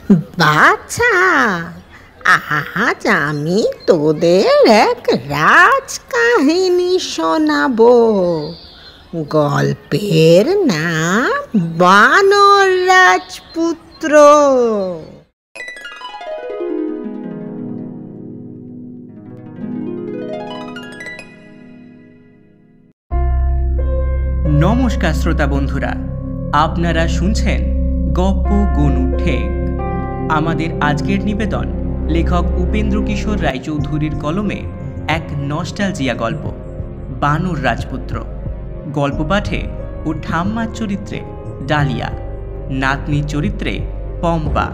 বাছা, আজ আমি তোদের এক রাজকাহিনী শোনাবো। গল্পের নাম বানর রাজপুত্র। নমস্কার শ্রোতা বন্ধুরা, আপনারা শুনছেন গপ্প গনু ঠেক। আমাদের আজকের নিবেদন লেখক উপেন্দ্র কিশোর রায়চৌধুরীর কলমে এক নস্টালজিয়া গল্প, বানর রাজপুত্র। গল্প পাঠে ও ঠাম্মার চরিত্রে ডালিয়া, নাতনির চরিত্রে পম্পা,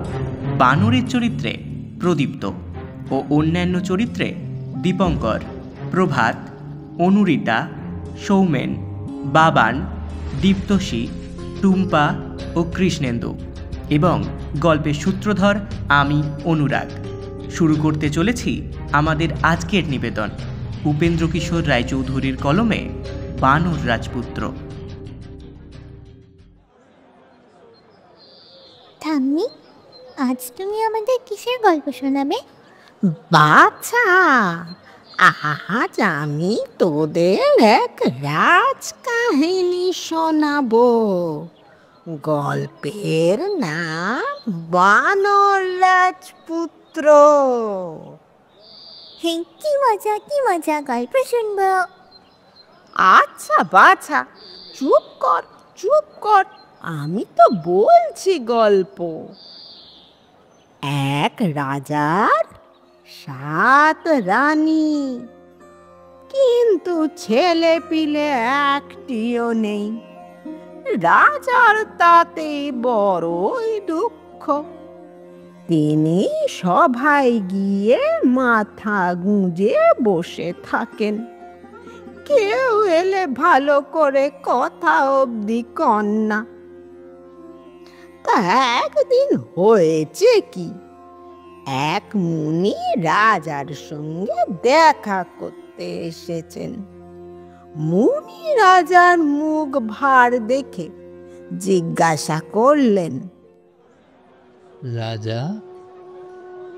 বানরের চরিত্রে প্রদীপ্ত ও অন্যান্য চরিত্রে দীপঙ্কর, প্রভাত, অনুরিতা, সৌমেন, বাবান, দীপ্তশী, টুম্পা ও কৃষ্ণেন্দু এবং গল্পের সূত্রধর আমি অনুরাগ। শুরু করতে চলেছি আমাদের আজকের নিবেদন উপেন্দ্র কিশোর রায়চৌধুরীর কলমে বানর রাজপুত্র। ঠাম্মি, আজ তুমি আমাদের কিসের গল্প শোনাবে? বাছা, আজ আমি তোদের এক রাজকাহিনী শোনাবো। গল্পের নাম বানর রাজপুত্র। হ্যাঁ, কি মজা গল্প শুনবো। আচ্ছা বাছা, চুপ কর, আমি তো বলছি গল্প। এক রাজার 7 রানী, কিন্তু ছেলে পিলে একটিও নেই। রাজার তাতেই বড়ই দুঃখ। তিনি সভায় গিয়ে মাথা গুঁজে বসে থাকেন। কেউ এলে ভালো করে কথা অবধি কন না। তা একদিন হয়েছে কি, এক মুনি রাজার সঙ্গে দেখা করতে এসেছেন। মুনি রাজার মুখ ভার দেখে জিজ্ঞাসা করলেন, রাজা,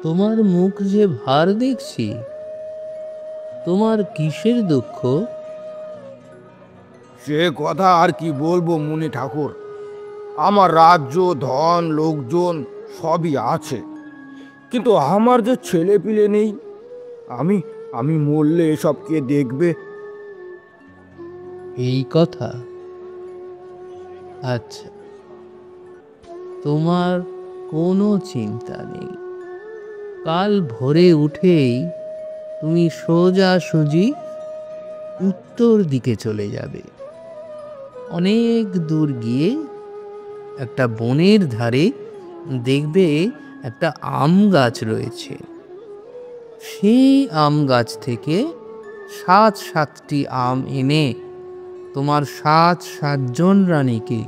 তোমার মুখ যে ভার দেখছি, তোমার কিসের দুঃখ? সে কথা আর কি বলবো মুনি ঠাকুর, আমার রাজ্য, ধন, লোকজন সবই আছে, কিন্তু আমার যে ছেলে পিলে নেই। আমি মরলে এসব কে দেখবে? এই কথা? আচ্ছা, তোমার কোনো চিন্তা নেই। কাল ভোরে উঠেই তুমি সোজাসুজি উত্তর দিকে চলে যাবে। অনেক দূর গিয়ে একটা বনের ধারে দেখবে একটা আম গাছ রয়েছে। সেই আম গাছ থেকে 7টি আম এনে তোমার 7 রানীকে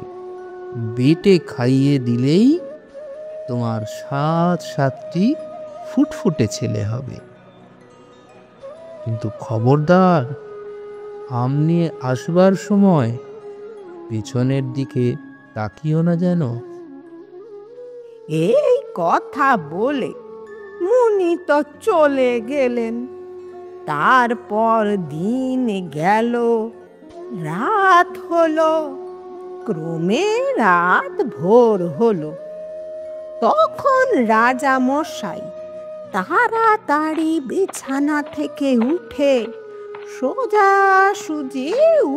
বেটে খাইয়ে দিলেই তোমার 7টি ফুটফুটে ছেলে হবে। কিন্তু খবরদার, আম নিয়ে আসবার সময় পিছনের দিকে তাকিও না যেন। এই কথা বলে মুনি তো চলে গেলেন। তারপর দিন গেল, রাত হলো, ক্রমে রাত ভোর হলো। তখন রাজা মশাই তাড়াতাড়ি বিছানা থেকে উঠে সোজাসুজি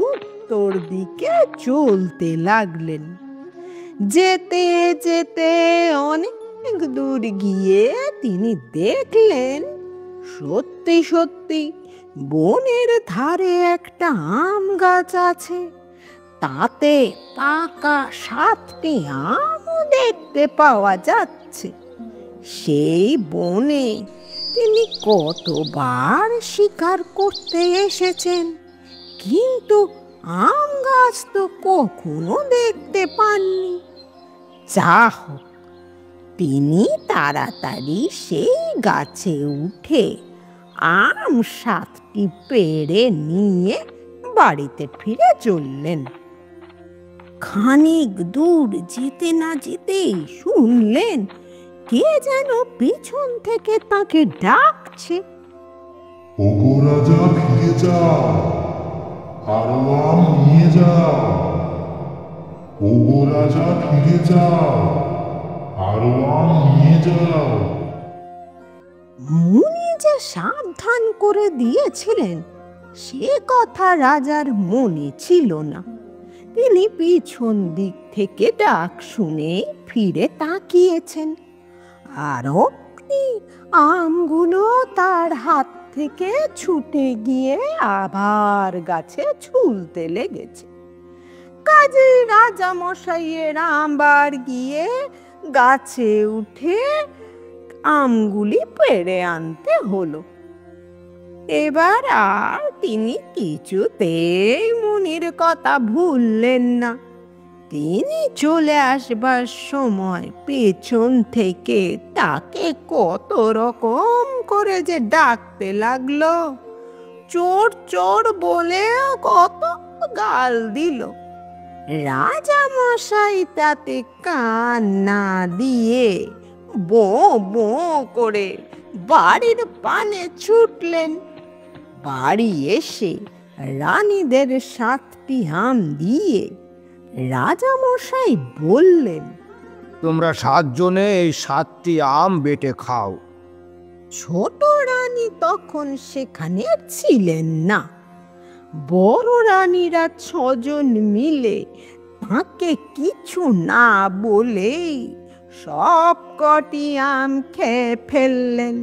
উত্তর দিকে চলতে লাগলেন। যেতে যেতে অনেক দূর গিয়ে তিনি দেখলেন, সত্যি বনের ধারে একটা আম গাছ আছে। তাতে পাকা 7টি আমও দেখতে পাওয়া যাচ্ছে। সেই বনে তিনি কতবার শিকার করতে এসেছেন, কিন্তু আম গাছ তো কখনো দেখতে পাননি। যা হোক, তিনি তাড়াতাড়ি সেই গাছে উঠে আম 7টি পেড়ে নিয়ে বাড়িতে ফিরে চললেন। খানিক দূর যেতে না যেতেই শুনলেন কে যেন পিছন থেকে তাকে ডাকছে। ওগো রাজা ফিরে যাও, আরো আম নিয়ে যাও। ওগো রাজা ফিরে যাও, আরো আম নিয়ে যাও। মুনি যে সাবধান করে দিয়েছিলেন সে কথা রাজার মনে ছিল না। তিনি পিছন দিক থেকে ডাক শুনে ফিরে তাকিয়েছেন, আর অমনি আমগুলো তার হাত থেকে ছুটে গিয়ে আবার গাছে ঝুলতে লেগেছে। কাজে রাজা মশাইয়ের আবার গিয়ে গাছে উঠে আমগুলি পেড়ে আনতে হলো। এবার আর তিনি কিছুতেই মুনির কথা ভুললেন না। তিনি চলে আসবার সময় পেছন থেকে তাকে কত রকম করে যে ডাকতে লাগলো, চোর চোর বলে কত গাল দিল। রাজা মশাই তাতে কান না দিয়ে বো বো করে বাড়ির পানে ছুটলেন। বাড়ি এসে রানীদের 7টি আম দিয়ে রাজা মশাই বললেন, তোমরা 7 জনে এই 7টি আম বেটে খাও। ছোট রানী তখন সেখানে ছিলেন না। বড় রানীরা 6 জন মিলে তাকে কিছু না বলেই সব কটি আম খেয়ে ফেললেন।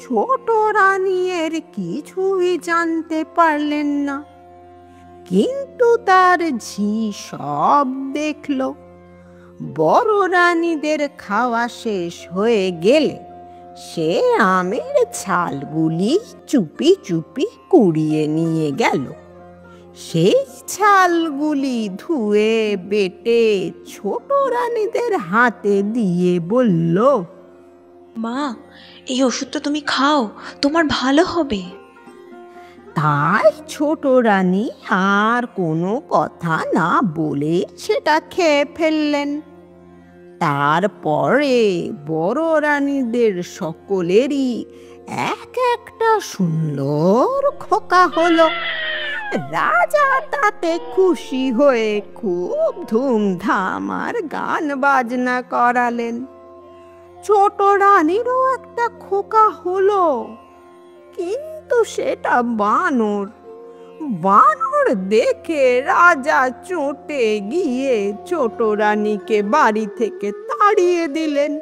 ছোট রানী এর কিছুই জানতে পারলেন না, কিন্তু তার ঝি সব দেখল। বড় রানীদের খাওয়া শেষ হয়ে গেলে সে আমের ছালগুলি চুপি চুপি কুড়িয়ে নিয়ে গেল। সেই ছালগুলি ধুয়ে বেটে ছোট রানীদের হাতে দিয়ে বলল, মা, এই ওষুধটা তুমি খাও, তোমার ভালো হবে। তাই ছোট রানী আর কোনো কথা না বলে সেটা খেয়ে ফেললেন। তারপরে বড় রানীদের সকলেরই এক একটা সুন্দর খোকা হলো। রাজা তাতে খুশি হয়ে খুব ধুমধাম আর গান বাজনা করালেন। ছোট রানীরও একটা খোকা হলো, কিন্তু সেটা বানর। বানর দেখে রাজা চোটে গিয়ে ছোট রানীকে বাড়ি থেকে তাড়িয়ে দিলেন।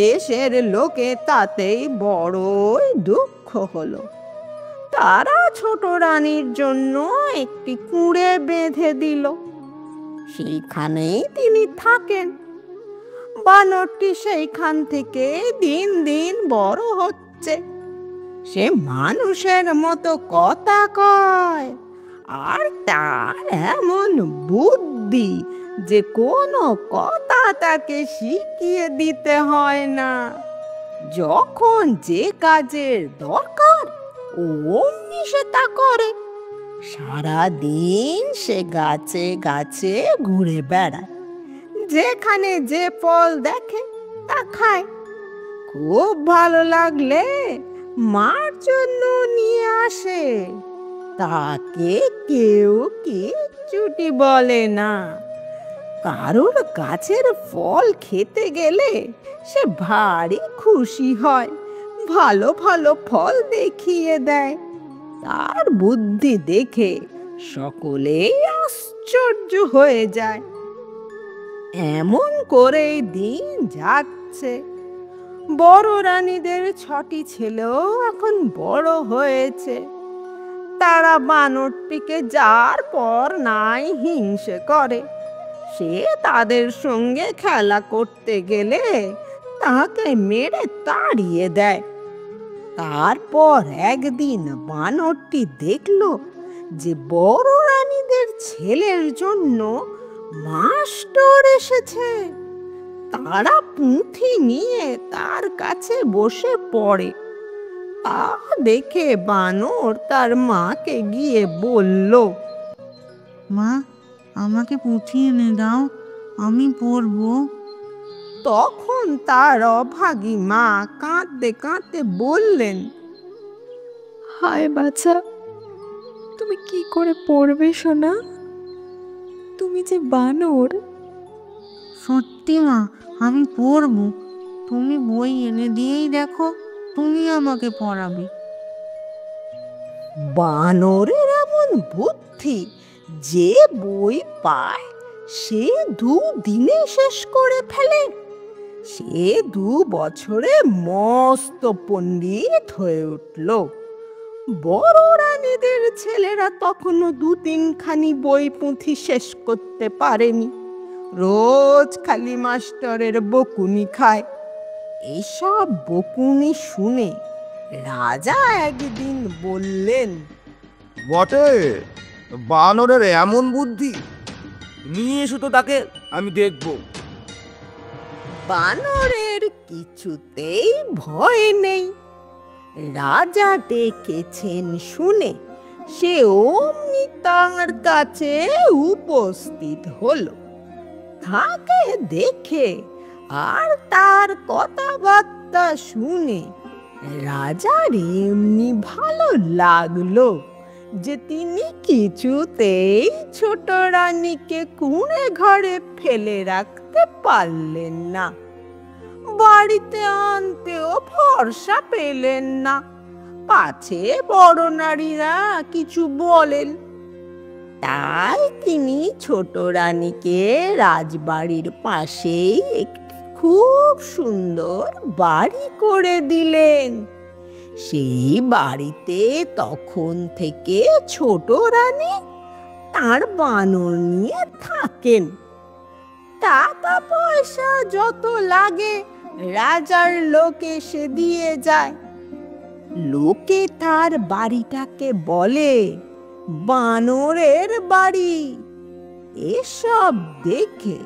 দেশের লোকে তাতেই বড়ই দুঃখ হলো। তারা ছোট রানীর জন্য একটি কুঁড়ে বেঁধে দিল, সেইখানেই তিনি থাকেন। বানরটি সেইখান থেকে দিন দিন বড় হচ্ছে। সে মানুষের মতো কথা কয়, আর তার এমন বুদ্ধি যে কোনো কথা তাকে শিখিয়ে দিতে হয় না। যখন যে কাজের দরকার অমনি সে তা করে। সারাদিন সে গাছে গাছে ঘুরে বেড়ায়, যেখানে যে ফল দেখে তা খায়। খুব ভালো লাগলে মার জন্য নিয়ে আসে, তাকে কেউ কিচ্ছুটি বলে না। কারোর গাছের ফল খেতে গেলে সে ভারী খুশি হয়, ভালো ভালো ফল দেখিয়ে দেয়। তার বুদ্ধি দেখে সকলেই আশ্চর্য হয়ে যায়। এমন করেই দিন যাচ্ছে। বড় রানীদের 6টি ছেলেও এখন বড় হয়েছে। তারা বানরটিকে যার পর নাই হিংসে করে। সে তাদের সঙ্গে খেলা করতে গেলে তাকে মেরে তাড়িয়ে দেয়। তারপর একদিন বানরটি দেখল যে বড় রানীদের ছেলের জন্য মাস্টার এসেছে। তারা পুঁথি নিয়ে তার কাছে বসে পড়ে। তা দেখে বানর তার মাকে গিয়ে বলল, মা, আমাকে পুঁথি এনে দাও, আমি পড়বো। তখন তার অভাগী মা কাঁদতে কাঁদতে বললেন, হায় বাছা, তুমি কি করে পড়বে সোনা? তুমি যে বানর। সত্যি মা, আমি পড়ব। তুমি বই এনে দিয়েই দেখো, তুমি আমাকে পড়াবে। বানরের এমন বুদ্ধি, যে বই পায় সে 2 দিনে শেষ করে ফেলে। সে 2 বছরে মস্ত পণ্ডিত হয়ে উঠল। বড় রানীদের ছেলেরা তখনও 2-3 খানি বই পুঁথি শেষ করতে পারেনি। রোজ খালি মাস্টারের বকুনি খায়। এসব বকুনি শুনে রাজা একদিন বললেন, বটে, বানরের এমন বুদ্ধি, নিয়ে এসো তো তাকে, আমি দেখব। বানরের কিছুতেই ভয় নেই। রাজা ডেকেছেন শুনে সে অমনি তাঁর কাছে উপস্থিত হলো। তাকে দেখে আর তার কথাবার্তা শুনে রাজার এমনি ভালো লাগলো যে তিনি কিছুতেই ছোট রানীকে কুঁড়ে ঘরে ফেলে রাখতে পারলেন না। বাড়িতে আনতেও ভরসা পেলেন না, পাছে বড় নারীরা কিছু বলেন। তাই তিনি ছোট রানীকে রাজবাড়ির পাশেই একটি খুব সুন্দর বাড়ি করে দিলেন। সেই বাড়িতে তখন থেকে ছোট রানী তার বানর নিয়ে থাকেন। টাকা পয়সা যত লাগে রাজার লোক এসে দিয়ে যায়। লোকে তার বাড়িটাকে বলে বানরের বাড়ি। এসব দেখে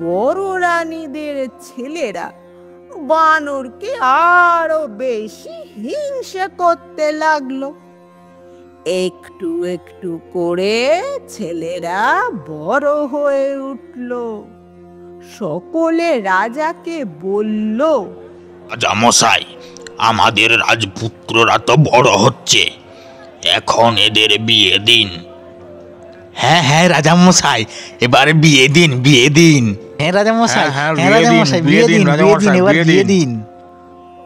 বড় রানীদের ছেলেরা বানরকে আরো বেশি হিংসা করতে লাগলো। একটু একটু করে ছেলেরা বড় হয়ে উঠল। সকলে রাজাকে বলল, রাজামশাই, আমাদের রাজপুত্ররা তো বড় হচ্ছে, এখন এদের বিয়ে দিন। হ্যাঁ হ্যাঁ রাজামশাই, এবার বিয়ে দিন, বিয়ে দিন। হ্যাঁ রাজামশাই, হ্যাঁ রাজামশাই, বিয়ে দিন, বিয়ে দিন, এবার বিয়ে দিন।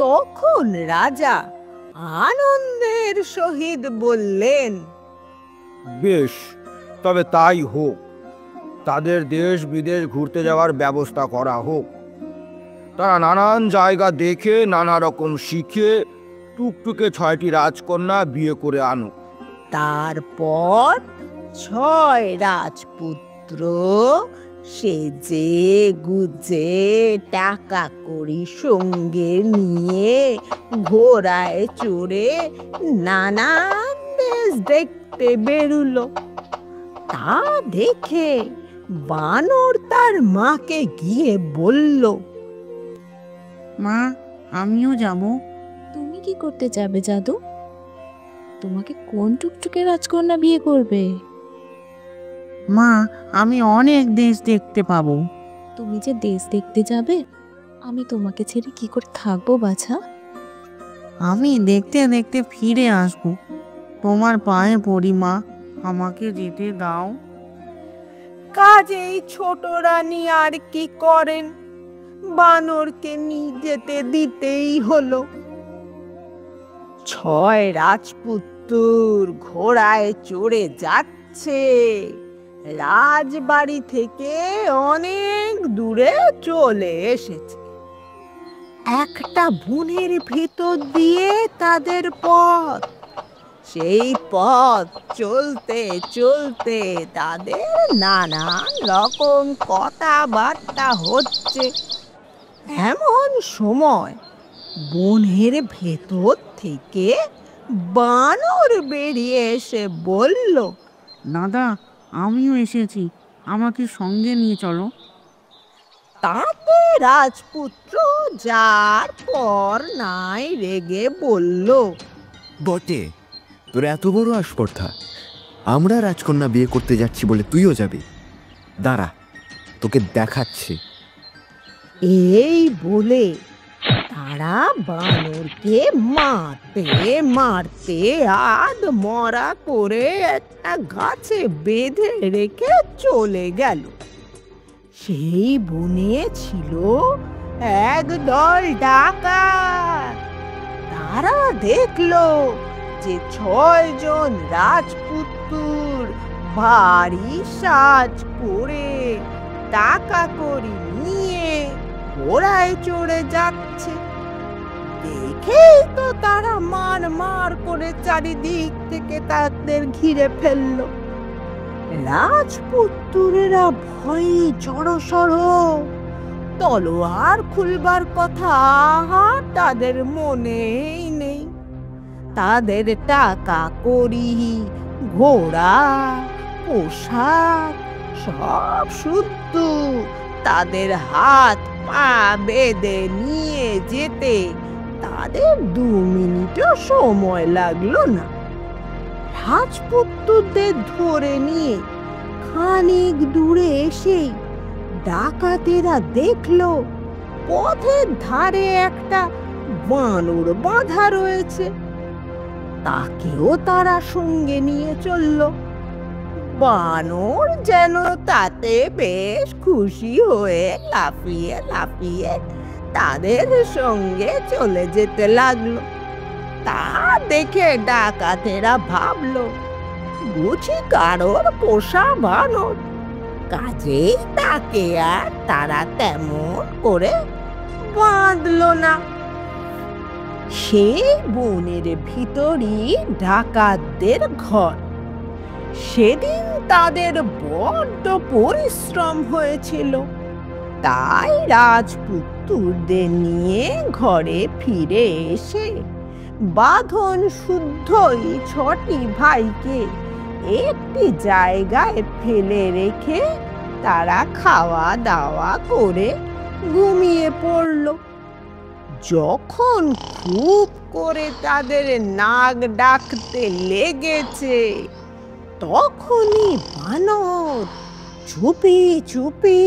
তখন রাজা আনন্দের সহিত বললেন, বেশ, তবে তাই হোক। তাদের দেশ বিদেশ ঘুরতে যাওয়ার ব্যবস্থা করা হোক। তারা নানান জায়গা দেখে, নানা রকম শিখে টুকটুকে 6টি রাজকন্যা বিয়ে করে আনুক। তারপর 6 রাজপুত্র সেজে গুজে টাকা কড়ি সঙ্গে নিয়ে ঘোড়ায় চড়ে নানান দেশ দেখতে বেরুলো। তা দেখে বানর তার মাকে গিয়ে বলল, মা, আমিও যাব। তুমি কি করতে যাবে জাদু? তোমাকে কোন টুকটুকে রাজকন্যা বিয়ে করবে? মা, আমি অনেক দেশ দেখতে পাবো। তুমি যে দেশ দেখতে যাবে, আমি তোমাকে ছেড়ে কি করে থাকবো বাছা? আমি দেখতে দেখতে ফিরে আসবো। তোমার পায়ে পড়ি মা, আমাকে যেতে দাও। কাজেই ছোট রানী আর কি করেন, বানরকে নিয়ে যেতে দিতেই হলো। 6 রাজপুত্র ঘোড়ায় চড়ে যাচ্ছে। রাজবাড়ি থেকে অনেক দূরে চলে এসেছে। একটা বনের ভেতর দিয়ে তাদের পথ। সেই পথ চলতে চলতে তাদের নানান রকম কথাবার্তা হচ্ছে। এমন সময় বনের ভেতর থেকে বানর বেরিয়ে এসে বলল, দাদা, আমিও এসেছি, আমাকে সঙ্গে নিয়ে চলো। তাতে রাজপুত্র যার পর নাই রেগে বলল, বটে, তোর এত বড় আস্পর্ধা! আমরা রাজকন্যা বিয়ে করতে যাচ্ছি বলে তুইও যাবি? দাঁড়া, তোকে দেখাচ্ছি। এই বলে তারা বানরকে মারতে মারতে আধ মরা করে একটা গাছে বেঁধে রেখে চলে গেল। সেই বনে ছিল একদল ডাকাত। তারা দেখলো যে 6 জন রাজপুত্র ভারী সাজ পরে টাকা করি নিয়ে ঘোড়ায় চড়ে যাচ্ছে। দেখেই তো তারা মার মার করে চারিদিক থেকে তাদের ঘিরে ফেললো। রাজপুত্রেরা ভয়ে জড়সড়, তলোয়ার খুলবার কথা আর তাদের মনেই নেই। তাদের টাকা করি, ঘোড়া, পোশাক সব শুদ্ধ তাদের হাত পা বেঁধে নিয়ে যেতে তাদের 2 মিনিটও সময় লাগলো না। রাজপুত্রদের ধরে নিয়ে খানিক দূরে এসেই ডাকাতেরা দেখলো পথের ধারে একটা বানর বাঁধা রয়েছে। তাকেও তারা সঙ্গে নিয়ে চলল। বানর যেন তাতে বেশ খুশি হয়ে লাফিয়ে লাফিয়ে তাদের সঙ্গে চলে যেতে লাগলো। তা দেখে ডাকাতেরা ভাবলো বুঝি কারোর পোষা বানর, কাজেই তাকে আর তারা তেমন করে বাঁধলো না। সেই বনের ভিতরই ডাকাতদের ঘর। সেদিন তাদের বড্ড পরিশ্রম হয়েছিল, তাই রাজপুত্রদের নিয়ে ঘরে ফিরে এসে বাঁধন শুদ্ধই 6টি ভাইকে একটি জায়গায় ফেলে রেখে তারা খাওয়া দাওয়া করে ঘুমিয়ে পড়ল। যখন খুব করে তাদের নাক ডাকতে লেগেছে, তখনই বানর চুপি চুপি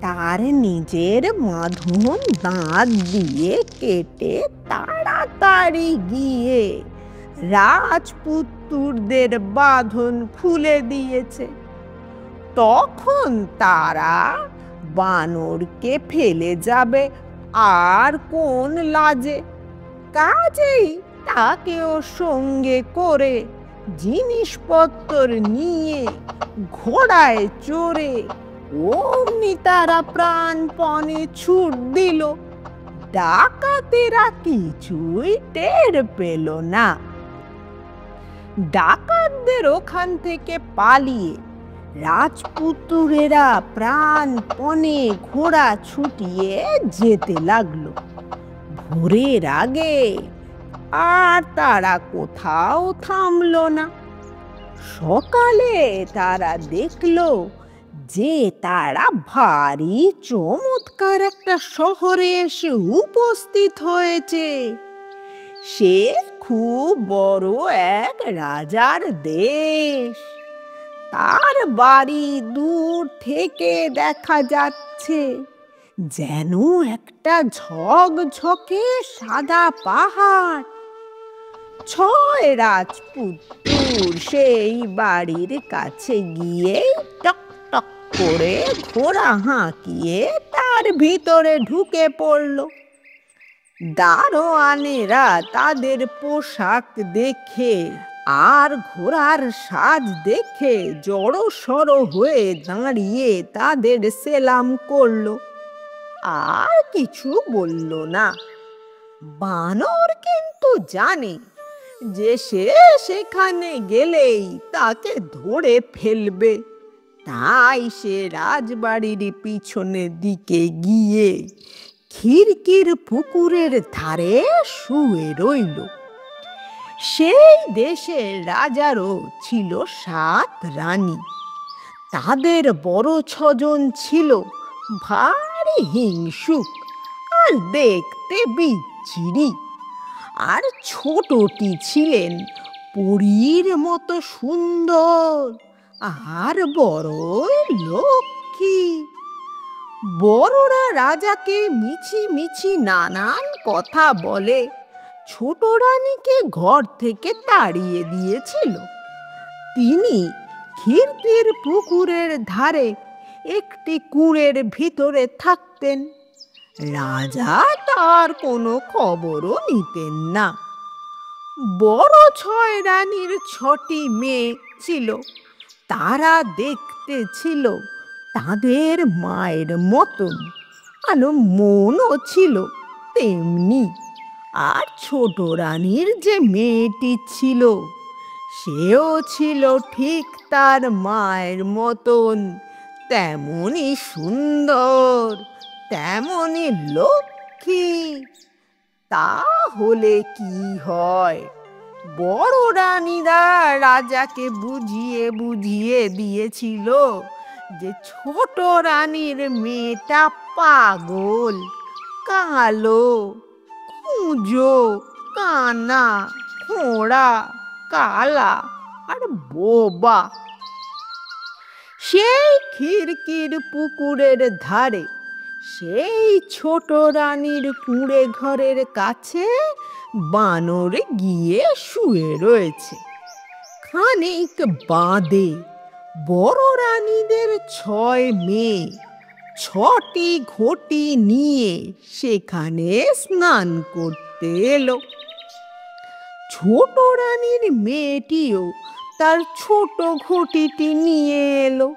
তার নিজের বাঁধন দাঁত দিয়ে কেটে তাড়াতাড়ি গিয়ে রাজপুত্রদের বাঁধন খুলে দিয়েছে। তখন তারা বানরকে ফেলে যাবে আর কোন লাজে, কাজেই তাকেও সঙ্গে করে জিনিসপত্র নিয়ে ঘোড়ায় চড়ে অমনি তারা প্রাণপণে ছুট দিল। ডাকাতেরা কিছুই টের পেল না। ডাকাতদের ওখান থেকে পালিয়ে রাজপুত্রেরা প্রাণপণে ঘোড়া ছুটিয়ে যেতে লাগলো। ভোরের আগে আর তারা কোথাও থামলো না। সকালে তারা দেখলো যে তারা ভারী চমৎকার একটা শহরে এসে উপস্থিত হয়েছে। সে খুব বড় এক রাজার দেশ। তার বাড়ি দূর থেকে দেখা যাচ্ছে, যেন একটা ঝকঝকে সাদা পাহাড়। 6 রাজপুত্র সেই বাড়ির কাছে গিয়ে টক টক করে ঘোড়া হাঁকিয়ে তার ভিতরে ঢুকে পড়ল। দারোয়ানেরা তাদের পোশাক দেখে আর ঘোড়ার সাজ দেখে জড়সড় হয়ে দাঁড়িয়ে তাদের সেলাম করলো, আর কিছু বলল না। বানর কিন্তু জানে যে সে সেখানে গেলেই তাকে ধরে ফেলবে, তাই সে রাজবাড়ির পিছনের দিকে গিয়ে খিড়কির পুকুরের ধারে শুয়ে রইল। সেই দেশের রাজারও ছিল 7 রানী। তাদের বড় 6 জন ছিল ভারী হিংসুক আর দেখতে বিচ্ছিরি, আর ছোটটি ছিলেন পরীর মতো সুন্দর আর বড়ই লক্ষ্মী। বড়রা রাজাকে মিছি মিছি নানান কথা বলে ছোট রানীকে ঘর থেকে তাড়িয়ে দিয়েছিল। তিনি খিড়কির পুকুরের ধারে একটি কুঁড়ের ভিতরে থাকতেন। রাজা তার কোনো খবরও নিতেন না। বড় 6 রানীর 6টি মেয়ে ছিল। তারা দেখতে ছিল তাদের মায়ের মতন, আর মনও ছিল তেমনি। আর ছোট রানীর যে মেয়েটি ছিল, সেও ছিল ঠিক তার মায়ের মতন, তেমনি সুন্দর, তেমনি লক্ষ্মী। তাহলে কি হয়? বড় রানীরা রাজাকে বুঝিয়ে বুঝিয়ে দিয়েছিল যে ছোট রানীর মেয়েটা পাগল, কালো, কুঁজো, কানা, খোঁড়া, কালা আর বোবা। সেই খিড়কির পুকুরের ধারে সেই ছোট রানীর কুঁড়ে ঘরের কাছে বানর গিয়ে শুয়ে রয়েছে। খানিক বাদে বড় রানীদের 6 মেয়ে 6টি ঘটি নিয়ে সেখানে স্নান করতে এলো। ছোট রানীর মেয়েটিও তার ছোট ঘটিটি নিয়ে এলো।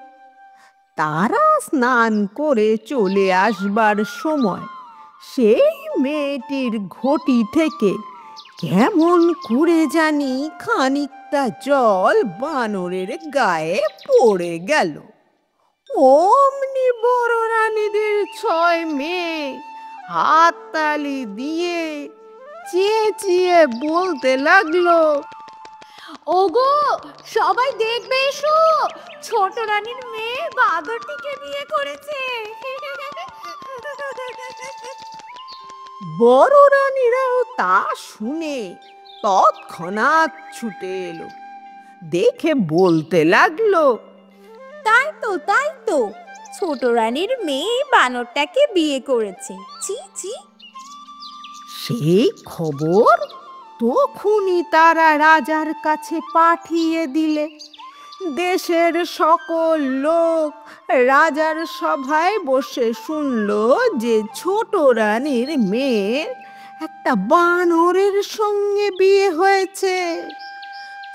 তারা স্নান করে চলে আসবার সময় সেই মেয়েটির ঘটি থেকে কেমন করে জানি খানিকটা জল বানরের গায়ে পড়ে গেল। অমনি বড় রানীদের 6 মেয়ে হাততালি দিয়ে চেঁচিয়ে বলতে লাগলো, ওগো সবাই দেখবে এসো, ছোট রানীর মেয়ে বাদরটিকে বিয়ে করেছে। বড় রানীরাও তা শুনে তৎক্ষণাৎ ছুটে এলো। দেখে বলতে লাগলো, তাই তো ছোট রানীর মেয়ে বানরটাকে বিয়ে করেছে। ছি ছি। সেই খবর তখনই তারা রাজার কাছে পাঠিয়ে দিলে। দেশের সকল লোক রাজার সভায় বসে শুনল যে ছোট রানীর মেয়ের একটা বানরের সঙ্গে বিয়ে হয়েছে।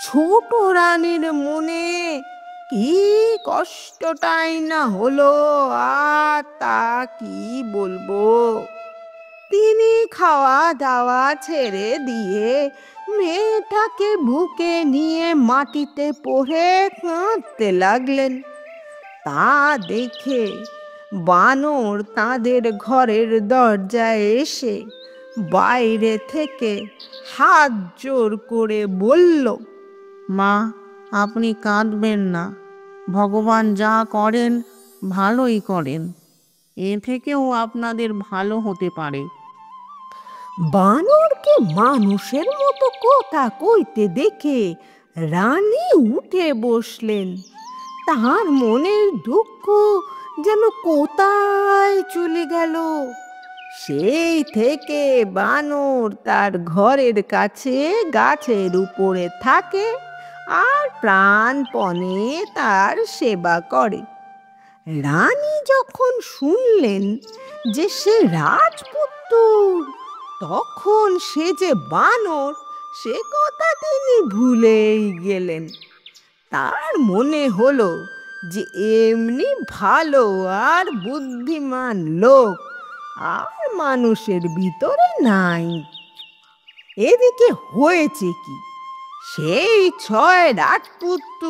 ছোট রানীর মনে কি কষ্টটাই না হলো, আর তা কি বলবো। তিনি খাওয়া দাওয়া ছেড়ে দিয়ে মেয়েটাকে বুকে নিয়ে মাটিতে পড়ে কাঁদতে লাগলেন। তা দেখে বানর তাদের ঘরের দরজায় এসে বাইরে থেকে হাত জোর করে বলল, মা, আপনি কাঁদবেন না। ভগবান যা করেন ভালোই করেন। এ থেকেও আপনাদের ভালো হতে পারে। বানরকে মানুষের মতো কথা কইতে দেখে রানী উঠে বসলেন। তার মনের দুঃখ যেন কোথায় চলে গেল। সেই থেকে বানর তার ঘরের কাছে গাছের উপরে থাকে আর প্রাণপণে তার সেবা করে। রানী যখন শুনলেন যে সে রাজপুত্র, তখন সে যে বানর সে কথা তিনি ভুলেই গেলেন। তার মনে হলো যে এমনি ভালো আর বুদ্ধিমান লোক আর মানুষের ভিতরে নাই। এদিকে হয়েছে কি, সেই 6 রাজপুত্র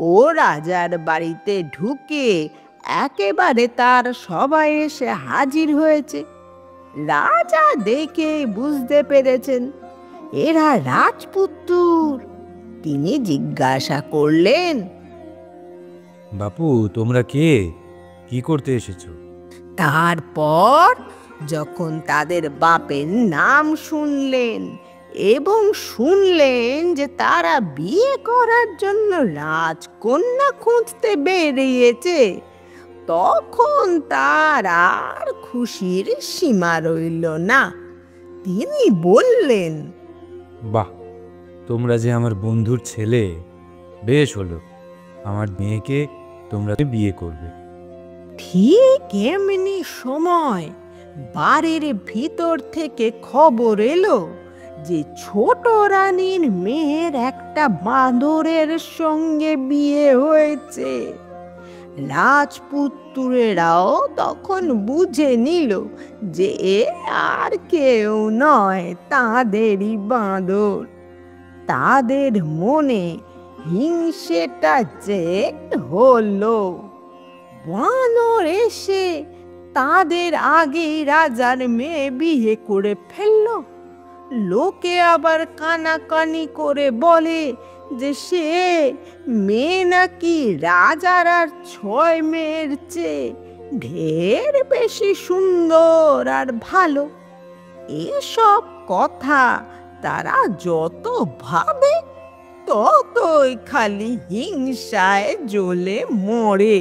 ও রাজার বাড়িতে ঢুকে একেবারে তার সবাই এসে হাজির হয়েছে। রাজা দেখে বুঝতে পেরেছেন এরা রাজপুত্র। তিনি জিজ্ঞাসা করলেন, বাপু, তোমরা কে? কি করতে এসেছো? তারপর যখন তাদের বাপের নাম শুনলেন এবং শুনলেন যে তারা বিয়ে করার জন্য রাজকন্যা খুঁজতে বেরিয়েছে, তখন তার আর খুশির সীমা রইল না। তিনি বললেন, বাহ, তোমরা যে আমার বন্ধুর ছেলে, বেশ হলো, আমার মেয়েকে তোমরা বিয়ে করবে। ঠিক এমনি সময় বাড়ির ভিতর থেকে খবর এলো যে ছোট রানীর মেয়ের একটা বাঁদরের সঙ্গে বিয়ে হয়েছে। রাজপুত্রেরাও তখন বুঝে নিল যে এ আর কেউ নয়, তাদেরই বাঁদর। তাদের মনে হিংসেটা জেদ হলো। বানর এসে তাদের আগে রাজার মেয়ে বিয়ে করে ফেলল। লোকে আবার কানাকানি করে বলে যে সে মেয়ে নাকি রাজার আর 6 মেয়ের চেয়ে ঢের বেশি সুন্দর আর ভালো। এসব কথা তারা যত ভাবে ততই খালি হিংসায় জ্বলে মরে।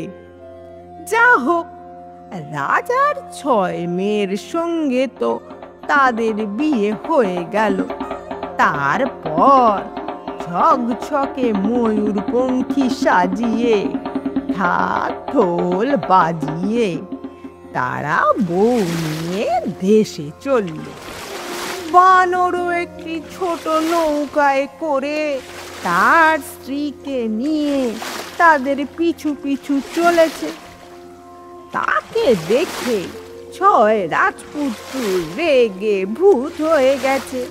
যা হোক, রাজার 6 মেয়ের সঙ্গে তো তাদের বিয়ে হয়ে গেল। তারপর ঝকঝকে ময়ূরপঙ্খী সাজিয়ে, ঢাক ঢোল বাজিয়ে তারা বউ নিয়ে দেশে চলল। বানরও একটি ছোট নৌকায় করে তার স্ত্রীকে নিয়ে তাদের পিছু পিছু চলেছে। তাকে দেখে 6 রাজপুত্র রেগে ভূত হয়ে গেছে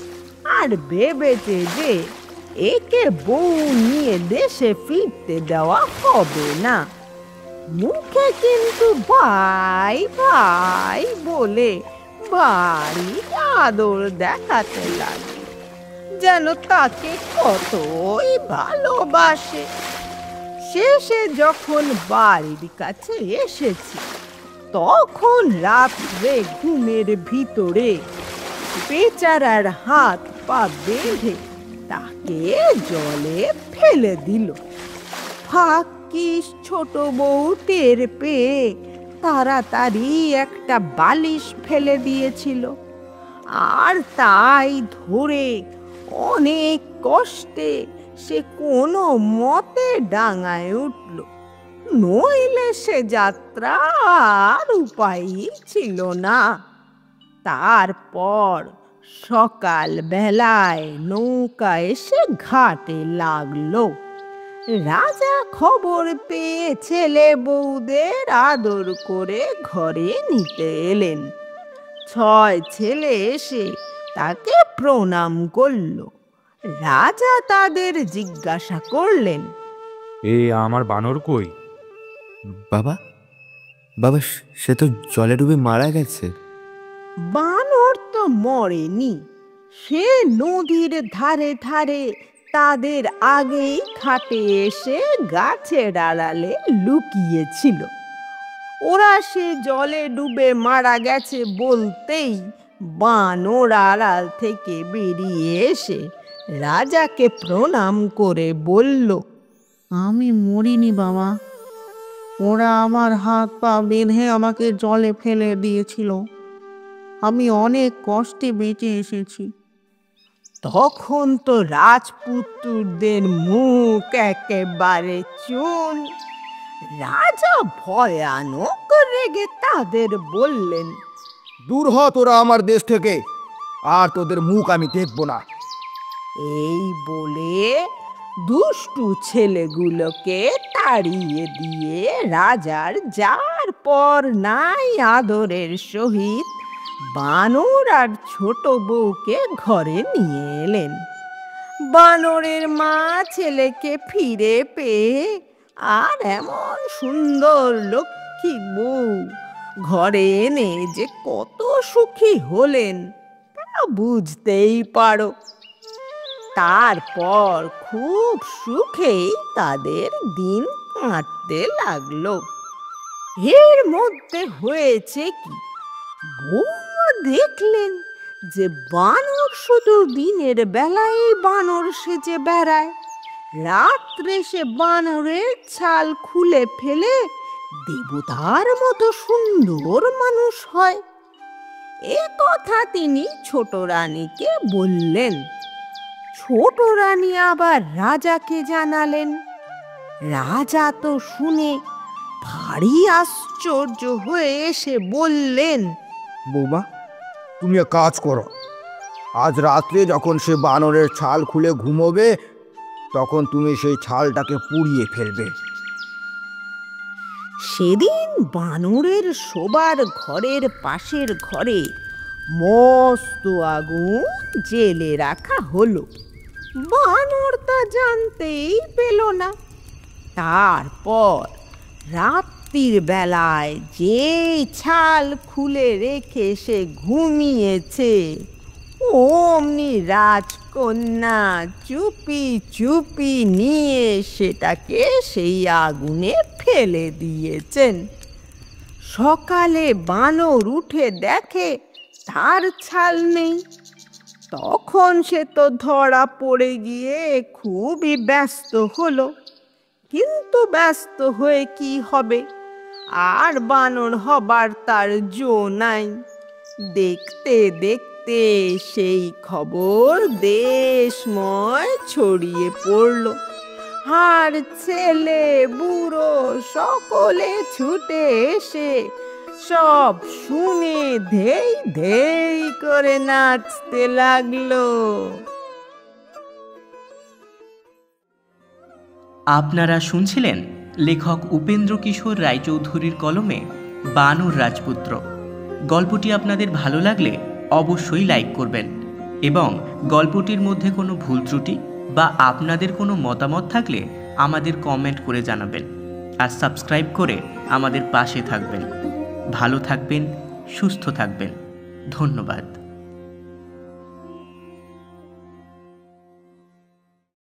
আর ভেবেছে যে একে বউ নিয়ে দেশে ফিরতে দেওয়া হবে না। মুখে কিন্তু ভাই ভাই বলে ভারী আদর দেখাতে লাগে, যেন তাকে কতই ভালোবাসে। শেষে যখন বাড়ির কাছে এসেছি, তখন রাত্রে ঘুমের ভিতরে বেচারার হাত পা বেঁধে তাকে জলে ফেলে দিল। ভাগ্যিস ছোট বউ টের পেয়ে তাড়াতাড়ি একটা বালিশ ফেলে দিয়েছিল, আর তাই ধরে অনেক কষ্টে সে কোনো মতে ডাঙায় উঠল। নইলে সে যাত্রা আর উপায়ই ছিল না। তারপর সকাল বেলায় নৌকা এসে ঘাটে লাগলো। রাজা খবর পেয়ে ছেলে বউদের আদর করে ঘরে নিতে এলেন। 6 ছেলে এসে তাকে প্রণাম করল। রাজা তাদের জিজ্ঞাসা করলেন, এ আমার বানর কই? বাবা, বাবা সে তো জলে ডুবে মারা গেছে। বানর তো মরেনি, সে নদীর ধারে ধারে তাদের আগেই ঘাটে এসে গাছের আড়ালে লুকিয়েছিল। ওরা সে জলে ডুবে মারা গেছে বলতেই বানর আড়াল থেকে বেরিয়ে এসে রাজাকে প্রণাম করে বলল, আমি মরিনি বাবা, ওরা আমার হাত পা বেঁধে আমাকে জলে ফেলে দিয়েছিল। আমি অনেক কষ্টে বেঁচে এসেছি। তখন তো রাজপুত্রদের মুখ একেবারে চুন। রাজা ভয়ানক রেগে তাদের বললেন, দূর হ তোরা আমার দেশ থেকে, আর তোদের মুখ আমি দেখব না। এই বলে দুষ্টু ছেলেগুলোকে তাড়িয়ে দিয়ে রাজার যার পর নাই আদরের সহিত বানর আর ছোট বউকে ঘরে নিয়ে এলেন। বানরের মা ছেলেকে ফিরে পেয়ে আর এমন সুন্দর লক্ষ্মী বউ ঘরে এনে যে কত সুখী হলেন তা বুঝতেই পারো। তারপর খুব সুখেই তাদের দিন কাটতে লাগলো। এর মধ্যে হয়েছে কি, বউ দেখলেন যে বানর শুধু দিনের বেলায় বানর সেজে বেড়ায়, রাত্রে সে বানরের ছাল খুলে ফেলে দেবতার মতো সুন্দর মানুষ হয়। এ কথা তিনি ছোট রানীকে বললেন। ছোট রানী আবার রাজাকে জানালেন। রাজা তো শুনে ভারী আশ্চর্য হয়ে এসে বললেন, বৌমা, তুমি এক কাজ করো, আজ রাত্রে যখন সে বানরের ছাল খুলে ঘুমোবে তখন তুমি সেই ছালটাকে পুড়িয়ে ফেলবে। সেদিন বানরের শোবার ঘরের পাশের ঘরে মস্ত আগুন জেলে রাখা হলো। বানর তা জানতেই পেল না। তারপর রাত্রির বেলায় যেই ছাল খুলে রেখে সে ঘুমিয়েছে, অমনি রাজকন্যা চুপি চুপি নিয়ে সেটাকে সেই আগুনে ফেলে দিয়েছেন। সকালে বানর উঠে দেখে তার ছাল নেই। তখন সে তো ধরা পড়ে গিয়ে খুবই ব্যস্ত হলো। কিন্তু ব্যস্ত হয়ে কি হবে, আর বানর হবার তার জো নাই। দেখতে দেখতে সেই খবর দেশময় ছড়িয়ে পড়ল। আর ছেলে বুড়ো সকলে ছুটে এসে সব শুনে ধেই ধেই করে নাচতে লাগলো। আপনারা শুনছিলেন লেখক উপেন্দ্র কিশোর রায়চৌধুরীর কলমে বানর রাজপুত্র। গল্পটি আপনাদের ভালো লাগলে অবশ্যই লাইক করবেন এবং গল্পটির মধ্যে কোনো ভুল ত্রুটি বা আপনাদের কোনো মতামত থাকলে আমাদের কমেন্ট করে জানাবেন। আর সাবস্ক্রাইব করে আমাদের পাশে থাকবেন। ভালো থাকবেন, সুস্থ থাকবেন। ধন্যবাদ।